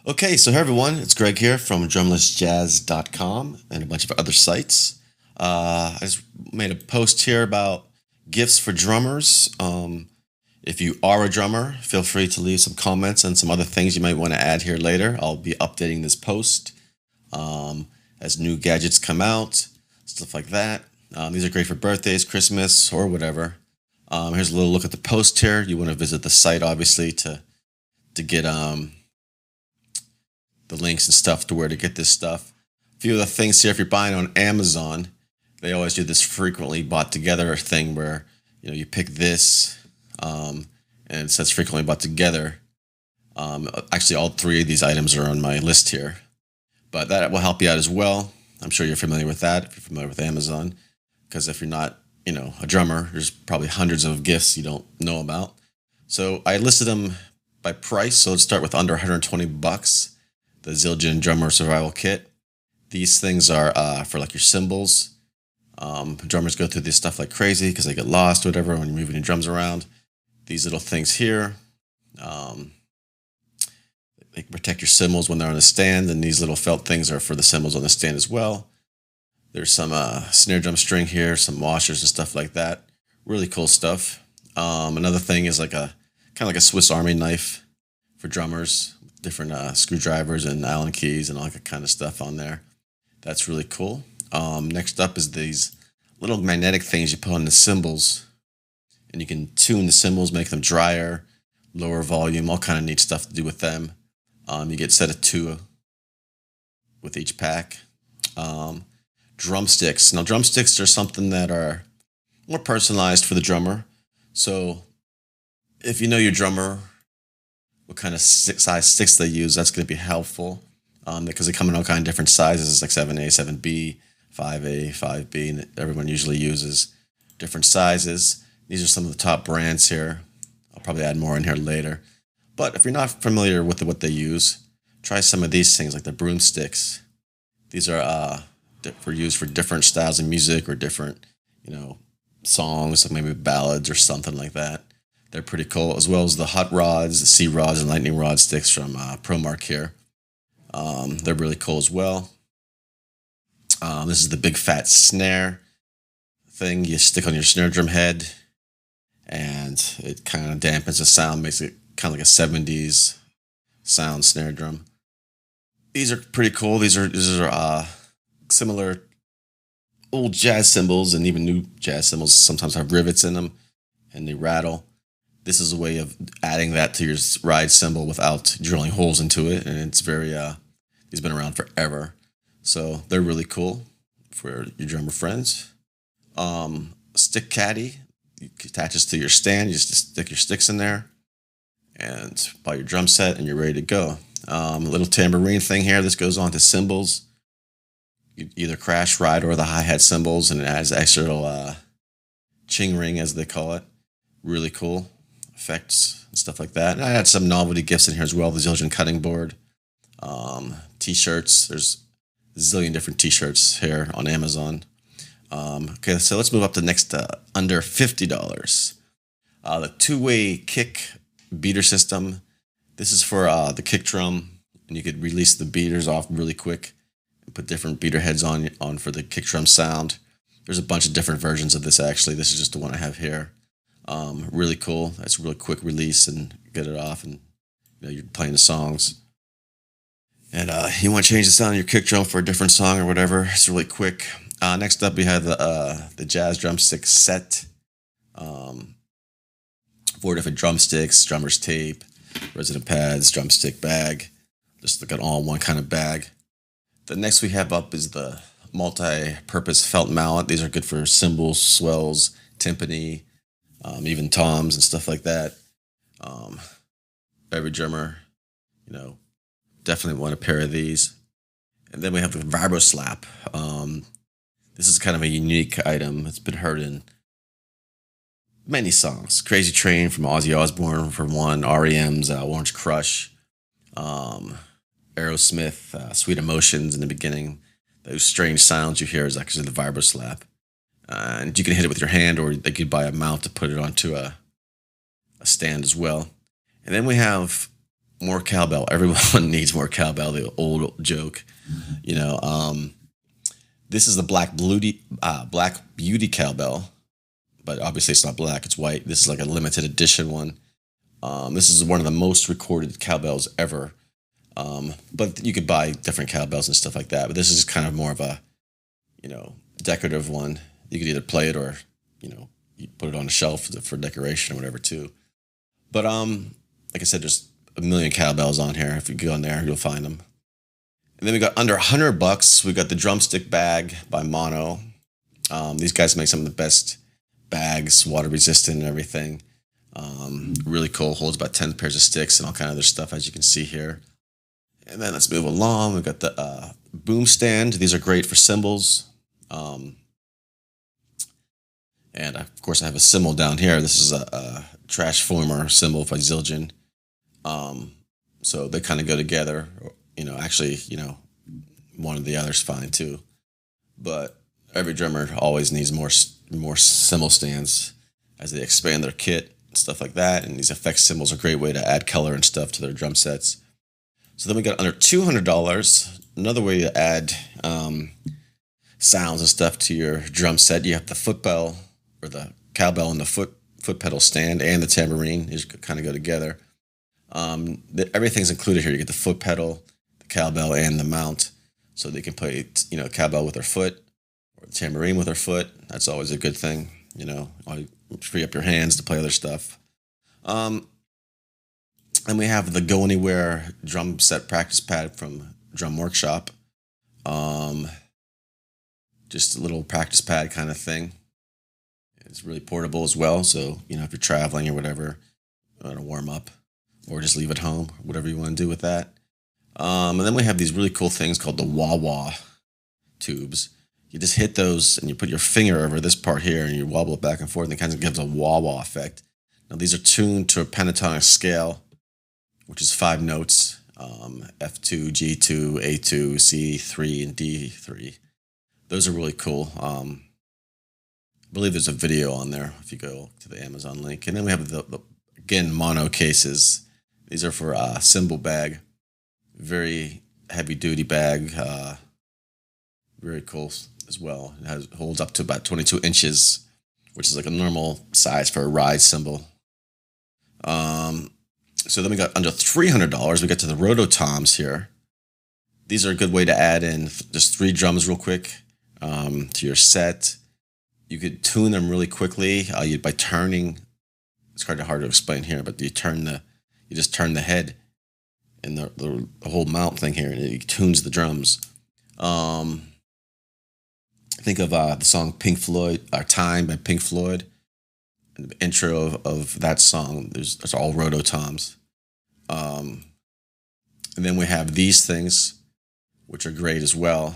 Okay, so hey everyone, it's Greg here from drumlessjazz.com and a bunch of other sites. I just made a post here about gifts for drummers. If you are a drummer, feel free to leave some comments and some other things you might want to add here later. I'll be updating this post um, as new gadgets come out, stuff like that. These are great for birthdays, Christmas, or whatever. Here's a little look at the post here. You want to visit the site, obviously, to get the links and stuff to where to get this stuff. A few of the things here, if you're buying on Amazon, they always do this frequently bought together thing where you pick this and it says frequently bought together. Actually, all three of these items are on my list here, but that will help you out as well. I'm sure you're familiar with that if you're familiar with Amazon, because if you're not, a drummer, there's probably hundreds of gifts you don't know about. So I listed them by price. So let's start with under 120 bucks. The Zildjian Drummer Survival Kit. These things are for like your cymbals. Drummers go through this stuff like crazy because they get lost, whatever, when you're moving your drums around. These little things here, they can protect your cymbals when they're on a stand, and these little felt things are for the cymbals on the stand as well. There's some snare drum string here, some washers and stuff like that. Really cool stuff. Another thing is like a kind of like a Swiss Army knife for drummers. Different screwdrivers and Allen keys and all that kind of stuff on there. That's really cool. Next up is these little magnetic things you put on the cymbals, and you can tune the cymbals, make them drier, lower volume, all kind of neat stuff to do with them. You get a set of two with each pack. Drumsticks. Now, drumsticks are something that are more personalized for the drummer. So if you know your drummer, what kind of size sticks they use, that's going to be helpful because they come in all kind of different sizes, like 7A, 7B, 5A, 5B, and everyone usually uses different sizes. These are some of the top brands here. I'll probably add more in here later. But if you're not familiar with what they use, try some of these things like the broomsticks. These are used for different styles of music or different, songs, like maybe ballads or something like that. They're pretty cool, as well as the hot rods, the C rods, and lightning rod sticks from ProMark here. They're really cool as well. This is the big fat snare thing you stick on your snare drum head, and it kind of dampens the sound, makes it kind of like a 70s sound snare drum. These are pretty cool. These are similar old jazz cymbals, and even new jazz cymbals sometimes have rivets in them, and they rattle. This is a way of adding that to your ride cymbal without drilling holes into it, and it's very, it's been around forever. So they're really cool for your drummer friends. Stick caddy, it attaches to your stand. You just stick your sticks in there and buy your drum set, and you're ready to go. A little tambourine thing here. This goes on to cymbals. You either crash, ride, or the hi-hat cymbals, and it adds extra little ching ring, as they call it. Really cool effects and stuff like that. And I had some novelty gifts in here as well. The Zildjian cutting board, t-shirts. There's a zillion different t-shirts here on Amazon. Okay, so let's move up to next under $50. The two-way kick beater system. This is for the kick drum, and you could release the beaters off really quick and put different beater heads on for the kick drum sound. There's a bunch of different versions of this, actually. This is just the one I have here. Really cool. That's a really quick release and get it off, and you're playing the songs. And you want to change the sound of your kick drum for a different song or whatever. It's really quick. Next up, we have the jazz drumstick set. 4 different drumsticks, drummer's tape, resident pads, drumstick bag. Just like an all-in-one kind of bag. The next we have up is the multi-purpose felt mallet. These are good for cymbals, swells, timpani, even toms and stuff like that. Every drummer, definitely want a pair of these. And then we have the vibro slap. This is kind of a unique item. It's been heard in many songs. Crazy Train from Ozzy Osbourne for one, REM's Orange Crush, Aerosmith, Sweet Emotions in the beginning. Those strange sounds you hear is actually the vibro slap. And you can hit it with your hand, or they could buy a mount to put it onto a stand as well. And then we have more cowbell. Everyone needs more cowbell. The old joke, you know. This is the Black Beauty cowbell, but obviously it's not black. It's white. This is like a limited edition one. This is one of the most recorded cowbells ever. But you could buy different cowbells and stuff like that. But this is kind of more of a, decorative one. You could either play it or, you put it on a shelf for decoration or whatever too. But like I said, there's a million cowbells on here. If you go on there, you'll find them. And then we got under $100. We got the drumstick bag by Mono. These guys make some of the best bags, water resistant and everything. Really cool. Holds about 10 pairs of sticks and all kind of other stuff, as you can see here. And then let's move along. We've got the boom stand. These are great for cymbals. And of course, I have a cymbal down here. This is a trash former cymbal by Zildjian. So they kind of go together. Actually, one or the other's fine too. But every drummer always needs more cymbal stands as they expand their kit and stuff like that. And these effects cymbals are a great way to add color and stuff to their drum sets. So then we got under $200. Another way to add sounds and stuff to your drum set. You have the foot bell or the cowbell and the foot pedal stand and the tambourine. These kind of go together. Everything's included here. You get the foot pedal, the cowbell, and the mount. So they can play, cowbell with their foot or the tambourine with their foot. That's always a good thing. Free up your hands to play other stuff. And we have the Go Anywhere drum set practice pad from Drum Workshop. Just a little practice pad kind of thing. It's really portable as well. So, if you're traveling or whatever, you want to warm up or just leave it home, whatever you want to do with that. And then we have these really cool things called the wah-wah tubes. You just hit those and you put your finger over this part here and you wobble it back and forth and it kind of gives a wah-wah effect. Now these are tuned to a pentatonic scale, which is 5 notes, F2, G2, A2, C3, and D3. Those are really cool. I believe there's a video on there if you go to the Amazon link. And then we have again, Mono cases. These are for a cymbal bag. Very heavy duty bag. Very cool as well. It holds up to about 22 inches, which is like a normal size for a ride cymbal. So then we got under $300. We got to the rototoms here. These are a good way to add in just 3 drums real quick to your set. You could tune them really quickly by turning. It's hard to explain here, but you just turn the head and the whole mount thing here, and it tunes the drums. Think of the song Pink Floyd, Time by Pink Floyd. And the intro of that song, there's all rototoms. And then we have these things, which are great as well.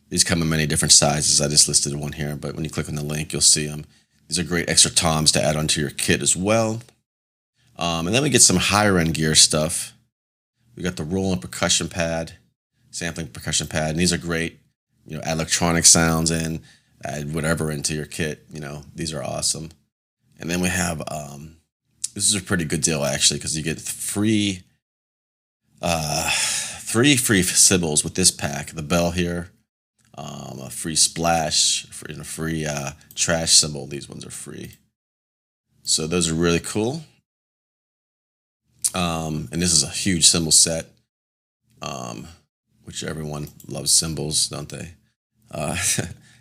These come in many different sizes. I just listed one here, but when you click on the link, you'll see them. These are great extra toms to add onto your kit as well. And then we get some higher end gear stuff. We got the roll and percussion pad, sampling percussion pad, and these are great. Add electronic sounds in, add whatever into your kit. These are awesome. And then we have, this is a pretty good deal actually, because you get three free cymbals with this pack. The bell here, a free splash, and a free trash cymbal. These ones are free. So those are really cool. And this is a huge cymbal set, which everyone loves cymbals, don't they?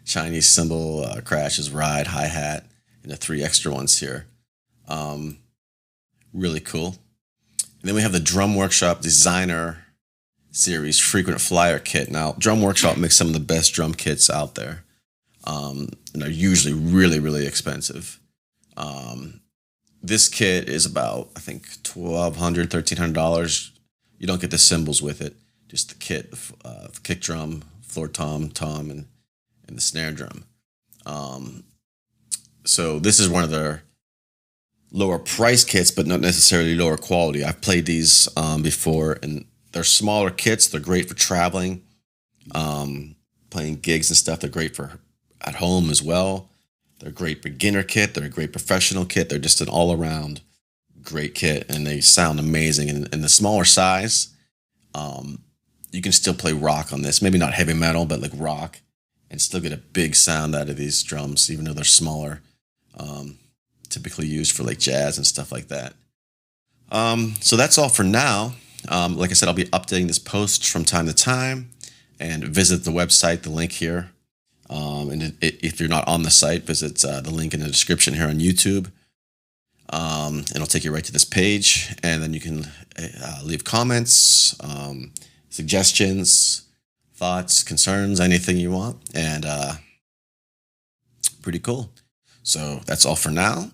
Chinese cymbal, crashes, ride, hi-hat, and the 3 extra ones here. Really cool. And then we have the Drum Workshop Designer Series Frequent Flyer Kit. Now, Drum Workshop makes some of the best drum kits out there. And they're usually really, really expensive. This kit is about, I think, $1,200, $1,300. You don't get the cymbals with it, just the kit, the kick drum, floor tom, and the snare drum. So this is one of their lower price kits, but not necessarily lower quality. I've played these before, and they're smaller kits. They're great for traveling, playing gigs and stuff. They're great for at home as well. They're a great beginner kit. They're a great professional kit. They're just an all-around great kit, and they sound amazing. And in the smaller size, um, you can still play rock on this. Maybe not heavy metal, but like rock, and still get a big sound out of these drums, even though they're smaller. Um, Typically used for like jazz and stuff like that. So that's all for now. Like I said, I'll be updating this post from time to time, and visit the website, the link here. If you're not on the site, visit the link in the description here on YouTube. And it'll take you right to this page, and then you can leave comments, suggestions, thoughts, concerns, anything you want. And pretty cool. So that's all for now,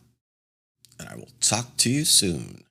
and I will talk to you soon.